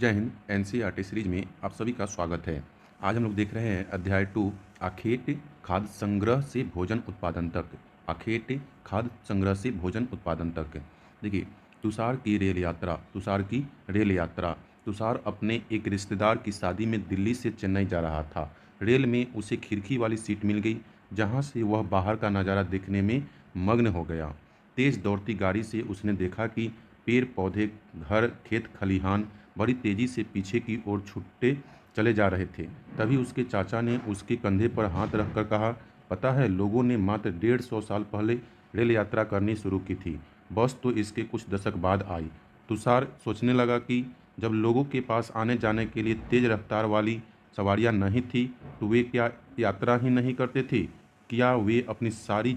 जय Hind. NCERT series में आप सभी का स्वागत है। आज हम लोग देख रहे हैं अध्याय 2 आखेट खाद्य संग्रह से भोजन उत्पादन तक। आखेट खाद्य संग्रह से भोजन उत्पादन तक। देखिए, तुषार की रेल यात्रा। तुषार अपने एक रिश्तेदार की शादी में दिल्ली से चेन्नई जा रहा था। रेल में उसे खिड़की वाली सीट मिल गई, जहां से वह बाहर का नज़ारा देखने में मग्न हो गया। तेज दौड़ती गाड़ी से उसने देखा कि पेड़ पौधे, घर, खेत खलिहान बड़ी तेजी से पीछे की ओर छूटते चले जा रहे थे। तभी उसके चाचा ने उसके कंधे पर हाथ रखकर कहा, पता है, लोगों ने मात्र 150 साल पहले रेल यात्रा करनी शुरू की थी। बस तो इसके कुछ दशक बाद आई। तुषार सोचने लगा कि जब लोगों के पास आने जाने के लिए तेज रफ्तार वाली सवारियां नहीं थी, तो वे क्या यात्रा ही नहीं करते थे? क्या वे अपनी सारी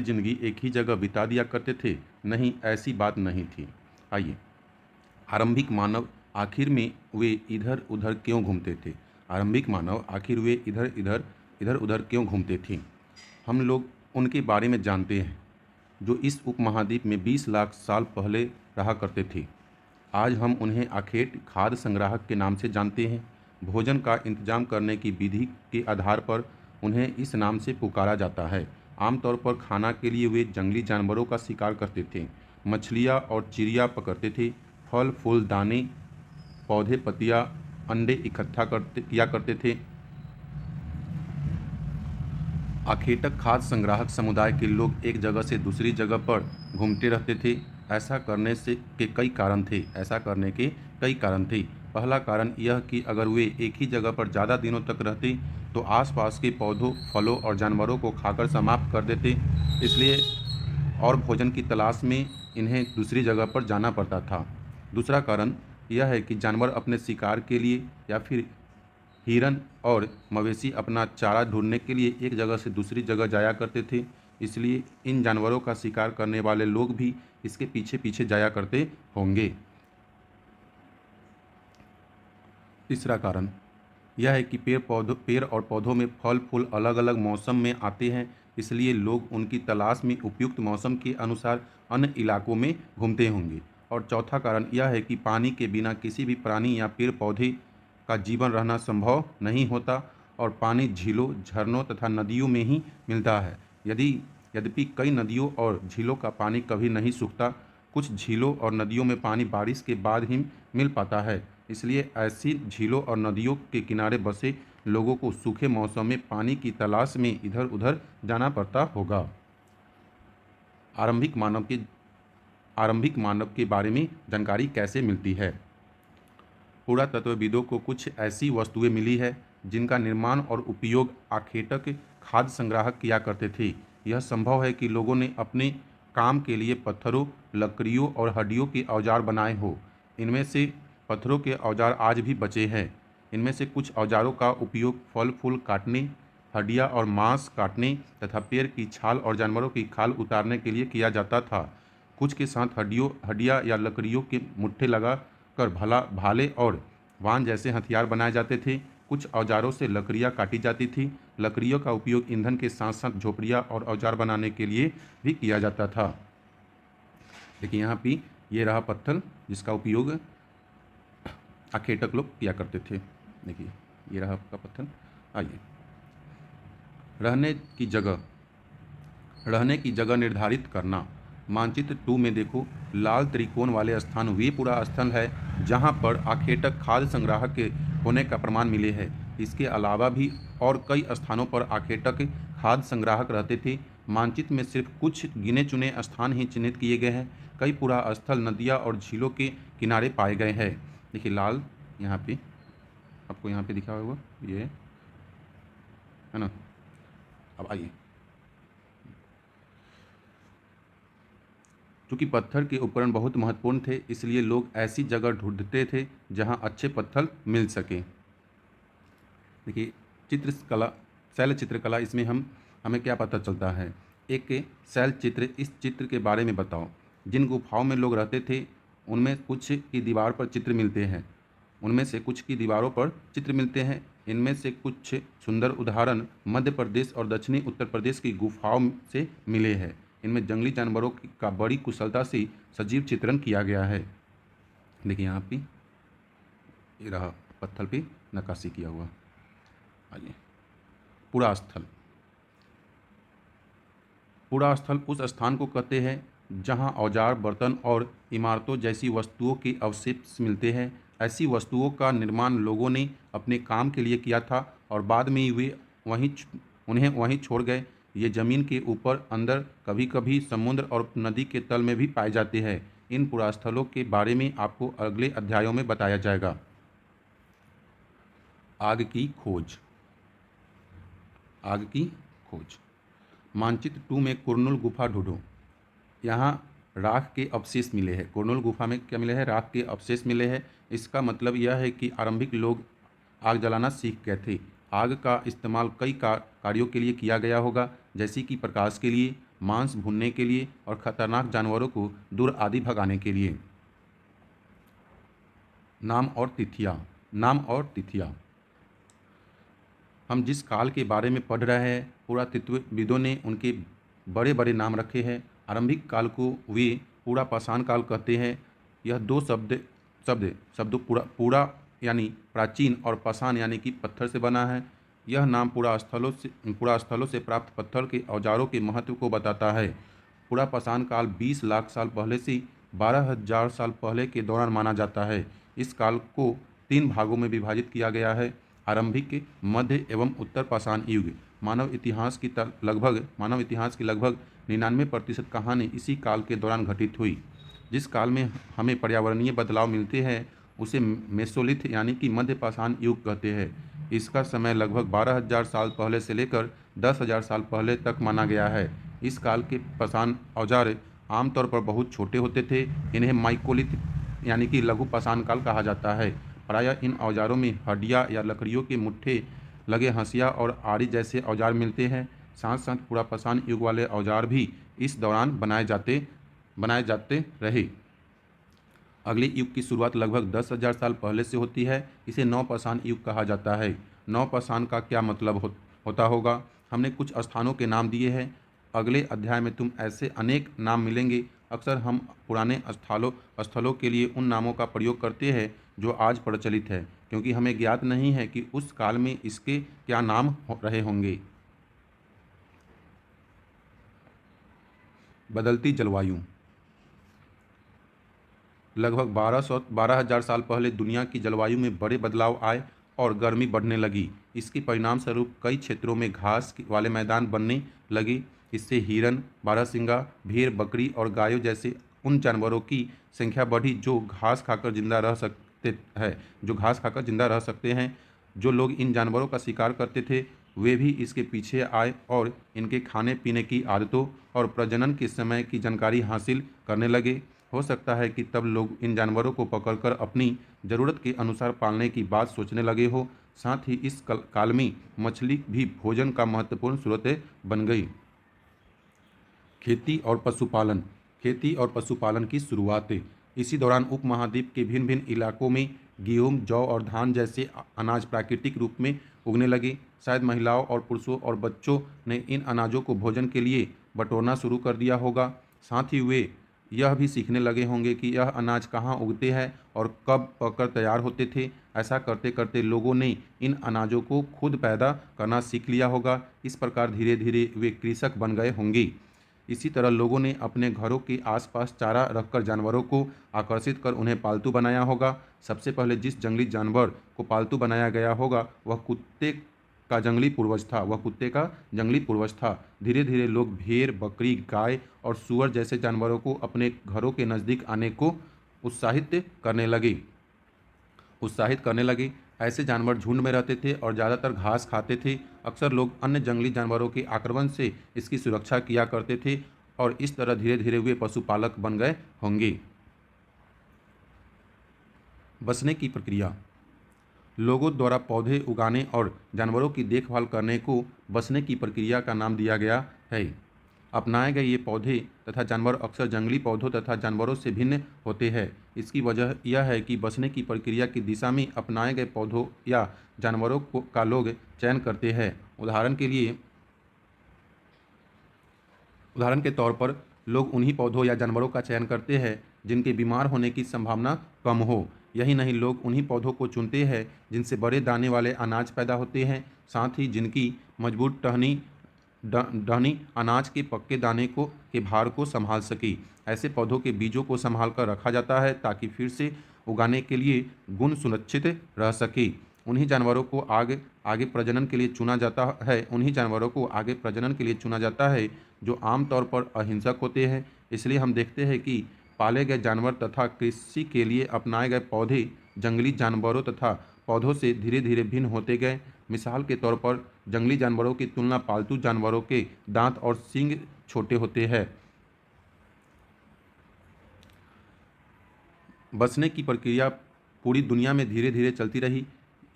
जिंदगी एक ही जगह बिता दिया करते थे? नहीं, ऐसी बात नहीं थी। आइए, आरंभिक मानव आखिर में वे इधर उधर क्यों घूमते थे? आरंभिक मानव आखिर वे इधर उधर क्यों घूमते थे? हम लोग उनके बारे में जानते हैं, जो इस उपमहाद्वीप में 20 लाख साल पहले रहा करते थे। आज हम उन्हें आखेट खाद्य संग्राहक के नाम से जानते हैं। भोजन का इंतजाम करने की विधि के आधार पर उन्हें इस नाम से पुकारा जाता है। आमतौर पर खाना के लिए वे जंगली जानवरों का शिकार करते थे, मछलियाँ और चिड़िया पकड़ते थे, फल फूल, दाने, पौधे, पत्तियाँ, अंडे इकट्ठा करते किया करते थे। आखेटक खाद्य संग्राहक समुदाय के लोग एक जगह से दूसरी जगह पर घूमते रहते थे। ऐसा करने के कई कारण थे। पहला कारण यह कि अगर वे एक ही जगह पर ज़्यादा दिनों तक रहते तो आसपास के पौधों, फलों और जानवरों को खाकर समाप्त कर देते, इसलिए और भोजन की तलाश में इन्हें दूसरी जगह पर जाना पड़ता था। दूसरा कारण यह है कि जानवर अपने शिकार के लिए या फिर हिरन और मवेशी अपना चारा ढूंढने के लिए एक जगह से दूसरी जगह जाया करते थे, इसलिए इन जानवरों का शिकार करने वाले लोग भी इसके पीछे पीछे जाया करते होंगे। तीसरा कारण यह है कि पेड़ और पौधों में फल फूल अलग अलग मौसम में आते हैं, इसलिए लोग उनकी तलाश में उपयुक्त मौसम के अनुसार अन्य इलाकों में घूमते होंगे। और चौथा कारण यह है कि पानी के बिना किसी भी प्राणी या पेड़ पौधे का जीवन रहना संभव नहीं होता, और पानी झीलों, झरनों तथा नदियों में ही मिलता है। यदि यद्यपि कई नदियों और झीलों का पानी कभी नहीं सूखता, कुछ झीलों और नदियों में पानी बारिश के बाद ही मिल पाता है, इसलिए ऐसी झीलों और नदियों के किनारे बसे लोगों को सूखे मौसम में पानी की तलाश में इधर उधर जाना पड़ता होगा। आरंभिक मानव के आरंभिक मानव के बारे में जानकारी कैसे मिलती है? पुरातत्वविदों को कुछ ऐसी वस्तुएं मिली है जिनका निर्माण और उपयोग आखेटक खाद्य संग्राहक किया करते थे। यह संभव है कि लोगों ने अपने काम के लिए पत्थरों, लकड़ियों और हड्डियों के औजार बनाए हो। इनमें से पत्थरों के औजार आज भी बचे हैं। इनमें से कुछ औजारों का उपयोग फल फूल काटने, हड्डियाँ और मांस काटने तथा पेड़ की छाल और जानवरों की खाल उतारने के लिए किया जाता था। कुछ के साथ हड्डियाँ या लकड़ियों के मुट्ठे लगा कर भाले और वान जैसे हथियार बनाए जाते थे। कुछ औजारों से लकड़ियाँ काटी जाती थी। लकड़ियों का उपयोग ईंधन के साथ साथ झोपड़ियाँ और औजार बनाने के लिए भी किया जाता था। देखिए, यहाँ पे ये रहा पत्थर जिसका उपयोग आखेटक लोग किया करते थे। देखिए, ये रहा आपका पत्थर। आइए, रहने की जगह रहने की जगह निर्धारित करना। मानचित्र 2 में देखो, लाल त्रिकोण वाले स्थान वे पूरा स्थल है जहां पर आखेटक खाद्य संग्राहक के होने का प्रमाण मिले हैं। इसके अलावा भी और कई स्थानों पर आखेटक खाद्य संग्राहक रहते थे। मानचित्र में सिर्फ कुछ गिने चुने स्थान ही चिन्हित किए गए हैं। कई पूरा स्थल नदियाँ और झीलों के किनारे पाए गए हैं। देखिए, लाल यहाँ पे आपको यहाँ पे दिखा होगा, ये है ना। अब आइए, चूँकि पत्थर के उपकरण बहुत महत्वपूर्ण थे, इसलिए लोग ऐसी जगह ढूंढते थे जहां अच्छे पत्थर मिल सकें। देखिए, चित्रकला, शैल चित्रकला, इसमें हमें क्या पता चलता है? एक शैल चित्र, इस चित्र के बारे में बताओ। जिन गुफाओं में लोग रहते थे, उनमें कुछ की दीवार पर चित्र मिलते हैं। उनमें से कुछ की दीवारों पर चित्र मिलते हैं। इनमें से कुछ सुंदर उदाहरण मध्य प्रदेश और दक्षिणी उत्तर प्रदेश की गुफाओं से मिले हैं। इनमें जंगली जानवरों का बड़ी कुशलता से सजीव चित्रण किया गया है। देखिए यहाँ पे ये रहा पत्थर पे नक्काशी किया हुआ। आइए, पुरा स्थल। पुरा स्थल उस स्थान को कहते हैं जहाँ औजार, बर्तन और इमारतों जैसी वस्तुओं के अवशेष मिलते हैं। ऐसी वस्तुओं का निर्माण लोगों ने अपने काम के लिए किया था और बाद में वे उन्हें वहीं छोड़ गए। ये ज़मीन के ऊपर, अंदर, कभी कभी समुद्र और नदी के तल में भी पाए जाते हैं। इन पुरास्थलों के बारे में आपको अगले अध्यायों में बताया जाएगा। आग की खोज। आग की खोज। मानचित्र 2 में कुरनुल गुफा ढूंढो। यहाँ राख के अवशेष मिले हैं। कुरनुल गुफा में क्या मिले हैं? राख के अवशेष मिले हैं। इसका मतलब यह है कि आरंभिक लोग आग जलाना सीख गए थे। आग का इस्तेमाल कई कार्यों के लिए किया गया होगा, जैसे कि प्रकाश के लिए, मांस भूनने के लिए और खतरनाक जानवरों को दूर आदि भगाने के लिए। नाम और तिथियाँ। नाम और तिथियाँ। हम जिस काल के बारे में पढ़ रहे हैं, पुरातत्वविदों ने उनके बड़े बड़े नाम रखे हैं। आरंभिक काल को वे पूरा पाषाण काल कहते हैं। यह दो शब्द पूरा यानी प्राचीन और पाषाण यानी कि पत्थर से बना है। यह नाम पुरा स्थलों से प्राप्त पत्थर के औजारों के महत्व को बताता है। पूरा पाषाण काल 20 लाख साल पहले से 12,000 साल पहले के दौरान माना जाता है। इस काल को 3 भागों में विभाजित किया गया है: आरंभिक, मध्य एवं उत्तर पाषाण युग। मानव इतिहास की लगभग 99% कहानी इसी काल के दौरान घटित हुई। जिस काल में हमें पर्यावरणीय बदलाव मिलते हैं उसे मेसोलिथ यानी कि मध्य पाषाण युग कहते हैं। इसका समय लगभग 12,000 साल पहले से लेकर 10,000 साल पहले तक माना गया है। इस काल के पाषाण औजार आमतौर पर बहुत छोटे होते थे। इन्हें माइकोलिथ यानी कि लघु पाषाण काल कहा जाता है। प्रायः इन औजारों में हड्डियाँ या लकड़ियों के मुट्ठे लगे हंसिया और आरी जैसे औजार मिलते हैं। साथ साथ पूरा पाषाण युग वाले औजार भी इस दौरान बनाए जाते रहे। अगले युग की शुरुआत लगभग 10,000 साल पहले से होती है। इसे नवपाषाण युग कहा जाता है। नवपाषाण का क्या मतलब होता होगा? हमने कुछ स्थानों के नाम दिए हैं। अगले अध्याय में तुम ऐसे अनेक नाम मिलेंगे। अक्सर हम पुराने स्थलों के लिए उन नामों का प्रयोग करते हैं जो आज प्रचलित है, क्योंकि हमें ज्ञात नहीं है कि उस काल में इसके क्या नाम रहे होंगे। बदलती जलवायु। लगभग 12,000 साल पहले दुनिया की जलवायु में बड़े बदलाव आए और गर्मी बढ़ने लगी। इसके परिणाम स्वरूप कई क्षेत्रों में घास वाले मैदान बनने लगे। इससे हिरन, बारहसिंगा, भेड़, बकरी और गायों जैसे उन जानवरों की संख्या बढ़ी जो घास खाकर जिंदा रह सकते हैं। जो लोग इन जानवरों का शिकार करते थे वे भी इसके पीछे आए और इनके खाने पीने की आदतों और प्रजनन के समय की जानकारी हासिल करने लगे। हो सकता है कि तब लोग इन जानवरों को पकड़कर अपनी ज़रूरत के अनुसार पालने की बात सोचने लगे हो। साथ ही इस काल में मछली भी भोजन का महत्वपूर्ण स्रोत बन गई। खेती और पशुपालन। खेती और पशुपालन की शुरुआत। इसी दौरान उपमहाद्वीप के भिन्न भिन्न इलाकों में गेहूं, जौ और धान जैसे अनाज प्राकृतिक रूप में उगने लगे। शायद महिलाओं और पुरुषों और बच्चों ने इन अनाजों को भोजन के लिए बटोरना शुरू कर दिया होगा। साथ ही वे यह भी सीखने लगे होंगे कि यह अनाज कहाँ उगते हैं और कब पककर तैयार होते थे। ऐसा करते करते लोगों ने इन अनाजों को खुद पैदा करना सीख लिया होगा। इस प्रकार धीरे धीरे वे कृषक बन गए होंगे। इसी तरह लोगों ने अपने घरों के आसपास चारा रखकर जानवरों को आकर्षित कर उन्हें पालतू बनाया होगा। सबसे पहले जिस जंगली जानवर को पालतू बनाया गया होगा वह कुत्ते का जंगली पूर्वज था। धीरे धीरे लोग भेड़, बकरी, गाय और सूअर जैसे जानवरों को अपने घरों के नज़दीक आने को उत्साहित करने लगे। ऐसे जानवर झुंड में रहते थे और ज़्यादातर घास खाते थे। अक्सर लोग अन्य जंगली जानवरों के आक्रमण से इसकी सुरक्षा किया करते थे और इस तरह धीरे धीरे वे पशुपालक बन गए होंगे। बसने की प्रक्रिया। लोगों द्वारा पौधे उगाने और जानवरों की देखभाल करने को बसने की प्रक्रिया का नाम दिया गया है। अपनाए गए ये पौधे तथा जानवर अक्सर जंगली पौधों तथा जानवरों से भिन्न होते हैं। इसकी वजह यह है कि बसने की प्रक्रिया की दिशा में अपनाए गए पौधों या जानवरों का लोग चयन करते हैं। उदाहरण के तौर पर लोग उन्हीं पौधों या जानवरों का चयन करते हैं जिनके बीमार होने की संभावना कम हो। यही नहीं, लोग उन्हीं पौधों को चुनते हैं जिनसे बड़े दाने वाले अनाज पैदा होते हैं, साथ ही जिनकी मजबूत टहनी अनाज के पक्के दाने को के भार को संभाल सके। ऐसे पौधों के बीजों को संभाल कर रखा जाता है ताकि फिर से उगाने के लिए गुण सुनिश्चित रह सके। उन्हीं जानवरों को आगे आगे प्रजनन के लिए चुना जाता है उन्हीं जानवरों को आगे प्रजनन के लिए चुना जाता है जो आमतौर पर अहिंसक होते हैं। इसलिए हम देखते हैं कि पाले गए जानवर तथा कृषि के लिए अपनाए गए पौधे जंगली जानवरों तथा पौधों से धीरे धीरे भिन्न होते गए। मिसाल के तौर पर जंगली जानवरों की तुलना पालतू जानवरों के दांत और सींग छोटे होते हैं। बचने की प्रक्रिया पूरी दुनिया में धीरे धीरे चलती रही।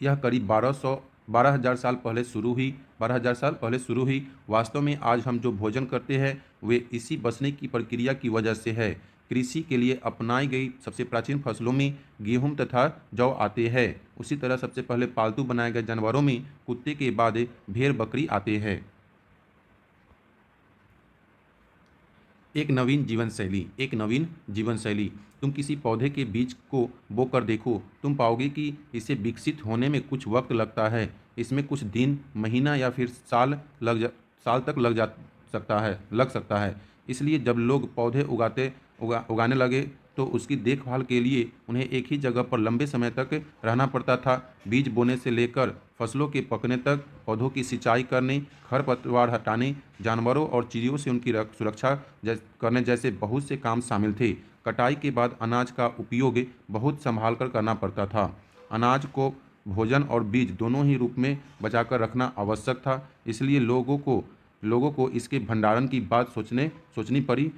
यह करीब 12,000 साल पहले शुरू हुई 12,000 साल पहले शुरू हुई। वास्तव में आज हम जो भोजन करते हैं वे इसी बचने की प्रक्रिया की वजह से है। कृषि के लिए अपनाई गई सबसे प्राचीन फसलों में गेहूं तथा जौ आते हैं। उसी तरह सबसे पहले पालतू बनाए गए जानवरों में कुत्ते के बाद भेड़ बकरी आते हैं। एक नवीन जीवन शैली। तुम किसी पौधे के बीज को बोकर देखो, तुम पाओगे कि इसे विकसित होने में कुछ वक्त लगता है। इसमें कुछ दिन, महीना या फिर साल तक लग सकता है। इसलिए जब लोग पौधे उगाने लगे तो उसकी देखभाल के लिए उन्हें एक ही जगह पर लंबे समय तक रहना पड़ता था। बीज बोने से लेकर फसलों के पकने तक, पौधों की सिंचाई करने, खरपतवार हटाने, जानवरों और चिड़ियों से उनकी सुरक्षा करने जैसे बहुत से काम शामिल थे। कटाई के बाद अनाज का उपयोग बहुत संभाल कर करना पड़ता था। अनाज को भोजन और बीज दोनों ही रूप में बचाकर रखना आवश्यक था। इसलिए लोगों को इसके भंडारण की बात सोचनी पड़ी।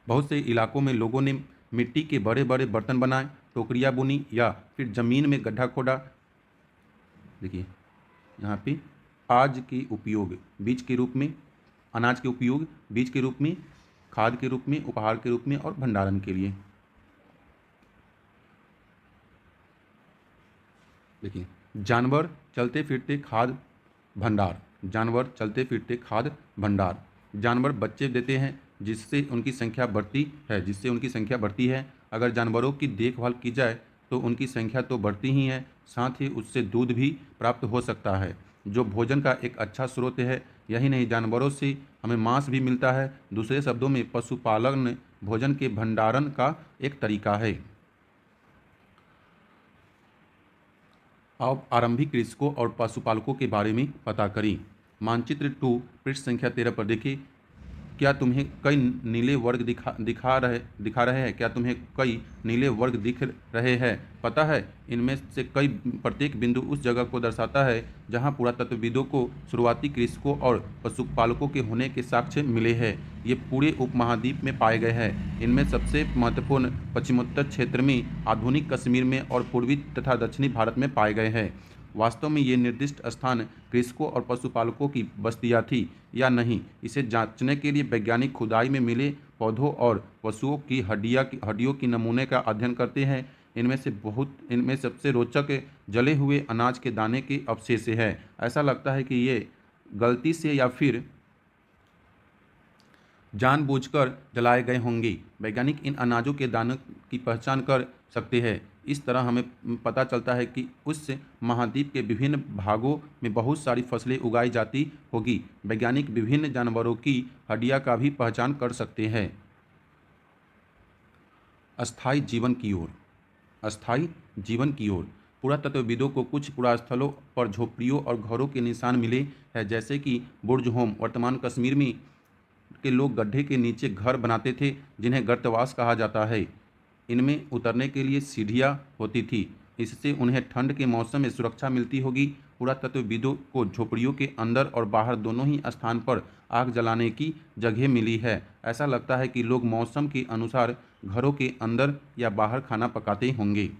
बहुत से इलाकों में लोगों ने मिट्टी के बड़े बड़े बर्तन बनाए, टोकरियाँ बुनी या फिर ज़मीन में गड्ढा खोदा। देखिए यहाँ पे आज के उपयोग बीज के रूप में, अनाज के उपयोग बीज के रूप में, खाद के रूप में, उपहार के रूप में और भंडारण के लिए। देखिए जानवर चलते फिरते खाद भंडार। जानवर बच्चे देते हैं जिससे उनकी संख्या बढ़ती है। अगर जानवरों की देखभाल की जाए तो उनकी संख्या तो बढ़ती ही है, साथ ही उससे दूध भी प्राप्त हो सकता है जो भोजन का एक अच्छा स्रोत है। यही नहीं, जानवरों से हमें मांस भी मिलता है। दूसरे शब्दों में पशुपालन भोजन के भंडारण का एक तरीका है। अब आरंभिक कृषकों और पशुपालकों के बारे में पता करें। मानचित्र 2 पृष्ठ संख्या 13 पर देखिए। क्या तुम्हें कई नीले वर्ग दिखा रहे हैं? क्या तुम्हें कई नीले वर्ग दिख रहे हैं? पता है, इनमें से प्रत्येक बिंदु उस जगह को दर्शाता है जहां पुरातत्वविदों को शुरुआती कृषकों और पशुपालकों के होने के साक्ष्य मिले हैं। ये पूरे उपमहाद्वीप में पाए गए हैं। इनमें सबसे महत्वपूर्ण पश्चिमोत्तर क्षेत्र में, आधुनिक कश्मीर में और पूर्वी तथा दक्षिणी भारत में पाए गए हैं। वास्तव में ये निर्दिष्ट स्थान कृषकों और पशुपालकों की बस्तियां थी या नहीं, इसे जांचने के लिए वैज्ञानिक खुदाई में मिले पौधों और पशुओं की हड्डियों की नमूने का अध्ययन करते हैं। इनमें सबसे रोचक जले हुए अनाज के दाने के अवशेष है। ऐसा लगता है कि ये गलती से या फिर जानबूझकर जलाए गए होंगे। वैज्ञानिक इन अनाजों के दानों की पहचान कर सकते हैं। इस तरह हमें पता चलता है कि उस महाद्वीप के विभिन्न भागों में बहुत सारी फसलें उगाई जाती होगी। वैज्ञानिक विभिन्न जानवरों की हड्डियां का भी पहचान कर सकते हैं। अस्थायी जीवन की ओर पुरातत्वविदों को कुछ पुरास्थलों पर झोपड़ियों और घरों के निशान मिले हैं, जैसे कि बुर्ज होम। वर्तमान कश्मीर में के लोग गड्ढे के नीचे घर बनाते थे जिन्हें गर्तवास कहा जाता है। इनमें उतरने के लिए सीढ़ियाँ होती थी, इससे उन्हें ठंड के मौसम में सुरक्षा मिलती होगी। पुरातत्वविदों को झोपड़ियों के अंदर और बाहर दोनों ही स्थान पर आग जलाने की जगह मिली है। ऐसा लगता है कि लोग मौसम के अनुसार घरों के अंदर या बाहर खाना पकाते होंगे।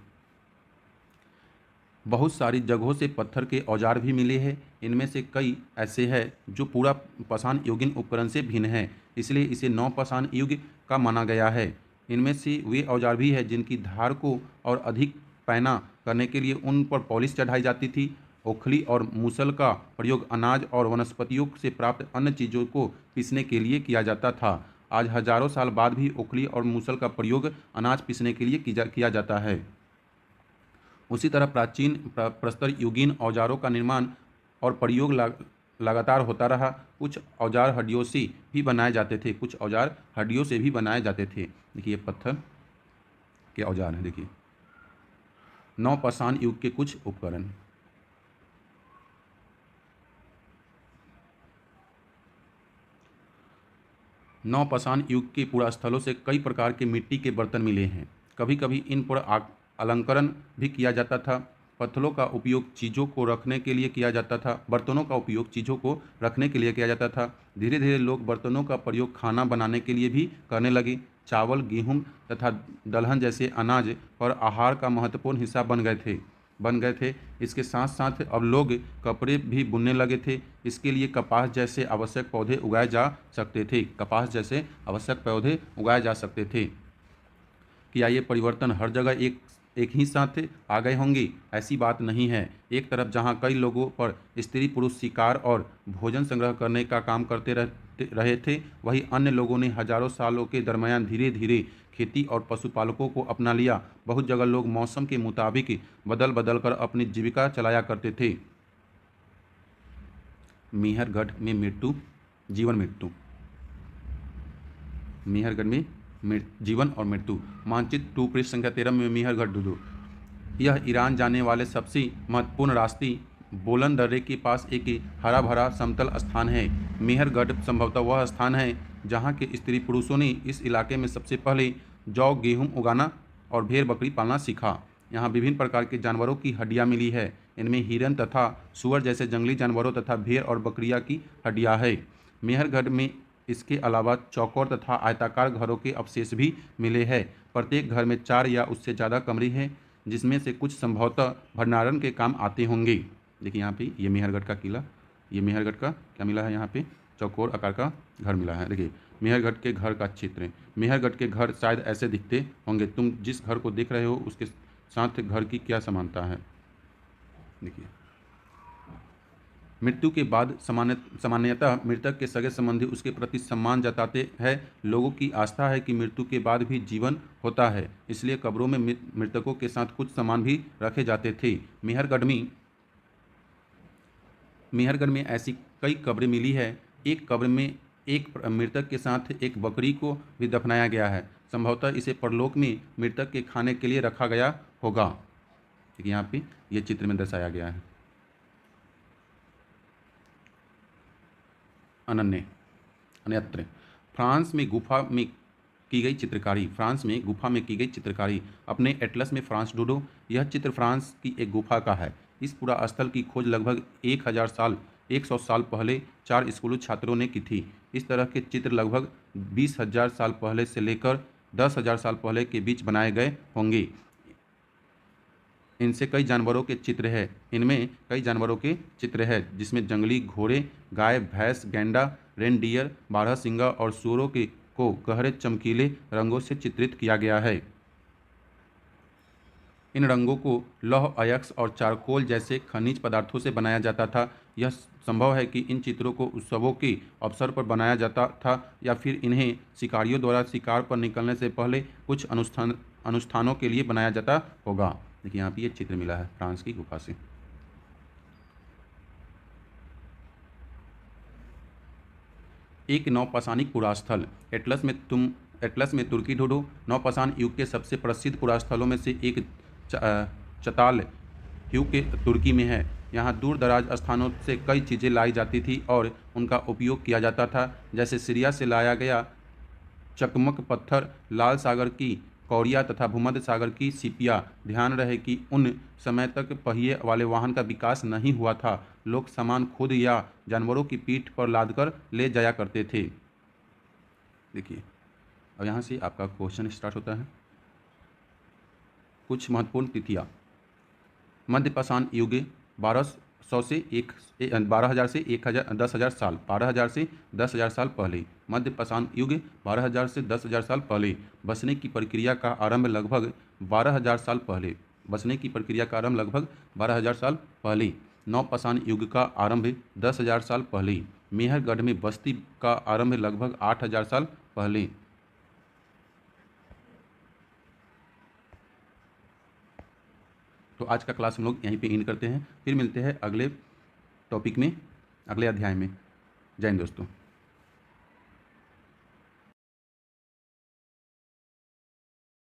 बहुत सारी जगहों से पत्थर के औजार भी मिले हैं। इनमें से कई ऐसे हैं जो पूरा पाषाण युगीन उपकरण से भिन्न हैं, इसलिए इसे नवपाषाण युग का माना गया है। इनमें से वे औजार भी हैं जिनकी धार को और अधिक पैना करने के लिए उन पर पॉलिश चढ़ाई जाती थी। ओखली और मूसल का प्रयोग अनाज और वनस्पतियों से प्राप्त अन्य चीज़ों को पीसने के लिए किया जाता था। आज हजारों साल बाद भी ओखली और मूसल का प्रयोग अनाज पीसने के लिए किया जाता है। उसी तरह प्राचीन प्रस्तर युगीन औजारों का निर्माण और प्रयोग लगातार होता रहा। कुछ औजार हड्डियों से भी बनाए जाते थे, कुछ औजार हड्डियों से भी बनाए जाते थे। देखिए पत्थर के औजार हैं। देखिए नवपाषाण युग के कुछ उपकरण। नवपाषाण युग के पुरास्थलों से कई प्रकार के मिट्टी के बर्तन मिले हैं। कभी कभी इन पर अलंकरण भी किया जाता था। पत्थरों का उपयोग चीज़ों को रखने के लिए किया जाता था। बर्तनों का उपयोग चीज़ों को रखने के लिए किया जाता था। धीरे धीरे लोग बर्तनों का प्रयोग खाना बनाने के लिए भी करने लगे। चावल, गेहूँ तथा दलहन जैसे अनाज और आहार का महत्वपूर्ण हिस्सा बन गए थे। इसके साथ साथ अब लोग कपड़े भी बुनने लगे थे। इसके लिए कपास जैसे आवश्यक पौधे उगाए जा सकते थे। क्या ये परिवर्तन हर जगह एक ही साथ आ गए होंगे? ऐसी बात नहीं है। एक तरफ जहाँ कई लोगों पर स्त्री पुरुष शिकार और भोजन संग्रह करने का काम करते रहे थे, वहीं अन्य लोगों ने हजारों सालों के दरमियान धीरे धीरे खेती और पशुपालकों को अपना लिया। बहुत जगह लोग मौसम के मुताबिक बदल बदल कर अपनी जीविका चलाया करते थे। मेहरगढ़ में मृत्यु, जीवन मृत्यु। मेहरगढ़ में जीवन और मृत्यु। मानचित्र 2 पृष्ठ संख्या 13 में मेहरगढ़ डुडू। यह ईरान जाने वाले सबसे महत्वपूर्ण रास्ते बोलन दर्रे के पास एक हरा भरा समतल स्थान है। मेहरगढ़ संभवतः वह स्थान है जहाँ के स्त्री पुरुषों ने इस इलाके में सबसे पहले जौ, गेहूँ उगाना और भेड़ बकरी पालना सीखा। यहाँ विभिन्न प्रकार के जानवरों की हड्डियाँ मिली है। इनमें हिरन तथा सुअर जैसे जंगली जानवरों तथा भेड़ और बकरियाँ की हड्डियाँ है। मेहरगढ़ में इसके अलावा चौकोर तथा आयताकार घरों के अवशेष भी मिले हैं। प्रत्येक घर में 4 या उससे ज़्यादा कमरे हैं, जिसमें से कुछ संभवतः भंडारण के काम आते होंगे। देखिए यहाँ पे ये मेहरगढ़ का किला, ये मेहरगढ़ का क्या मिला है, यहाँ पे चौकोर आकार का घर मिला है। देखिए मेहरगढ़ के घर का चित्र है। मेहरगढ़ के घर शायद ऐसे दिखते होंगे। तुम जिस घर को देख रहे हो उसके साथ घर की क्या समानता है? देखिए मृत्यु के बाद सामान्यतः मृतक के सगे संबंधी उसके प्रति सम्मान जताते हैं। लोगों की आस्था है कि मृत्यु के बाद भी जीवन होता है, इसलिए कब्रों में मृतकों के साथ कुछ सामान भी रखे जाते थे। मेहरगढ़ में ऐसी कई कब्रें मिली है। एक कब्र में एक मृतक के साथ एक बकरी को भी दफनाया गया है। संभवतः इसे परलोक में मृतक के खाने के लिए रखा गया होगा। देखिए यहाँ पे ये चित्र में दर्शाया गया है। अन्यत्र फ्रांस में गुफा में की गई चित्रकारी। अपने एटलस में फ्रांस ढूंढो। यह चित्र फ्रांस की एक गुफा का है। इस पूरा स्थल की खोज लगभग 100 साल पहले 4 स्कूली छात्रों ने की थी। इस तरह के चित्र लगभग 20,000 साल पहले से लेकर 10,000 साल पहले के बीच बनाए गए होंगे। इनमें कई जानवरों के चित्र हैं, जिसमें जंगली घोड़े, गाय, भैंस, गैंडा, रेनडियर, बारहसिंगा और सूअरों को गहरे चमकीले रंगों से चित्रित किया गया है। इन रंगों को लौह अयस्क और चारकोल जैसे खनिज पदार्थों से बनाया जाता था। यह संभव है कि इन चित्रों को उत्सवों के अवसर पर बनाया जाता था या फिर इन्हें शिकारियों द्वारा शिकार पर निकलने से पहले कुछ अनुष्ठानों के लिए बनाया जाता होगा। देखिए यहाँ पे ये चित्र मिला है फ्रांस की गुफा से। एक नवपाषाणिक पुरास्थल। एटलस में तुर्की ढूंढो। नवपाषाण युग के सबसे प्रसिद्ध पुरास्थलों में से एक चताल युग के तुर्की में है। यहाँ दूर दराज स्थानों से कई चीज़ें लाई जाती थी और उनका उपयोग किया जाता था, जैसे सीरिया से लाया गया चकमक पत्थर, लाल सागर की कौड़िया तथा भूमध्य सागर की सीपियाँ। ध्यान रहे कि उन समय तक पहिए वाले वाहन का विकास नहीं हुआ था। लोग सामान खुद या जानवरों की पीठ पर लादकर ले जाया करते थे। देखिए अब यहाँ से आपका क्वेश्चन स्टार्ट होता है। कुछ महत्वपूर्ण तिथियाँ। मध्यपाषाण युग 1200 से 12,000 से 10,000 साल, 12,000 से 10,000 साल पहले। मध्यपाषाण युग 12,000 से 10,000 साल पहले। बसने की प्रक्रिया का आरंभ लगभग 12,000 साल पहले। नवपाषाण युग का आरंभ 10,000 साल पहले। मेहरगढ़ में बस्ती का आरंभ लगभग 8,000 साल पहले। तो आज का क्लास हम लोग यहीं पे एंड करते हैं, फिर मिलते हैं अगले टॉपिक में, अगले अध्याय में। जय हिंद दोस्तों।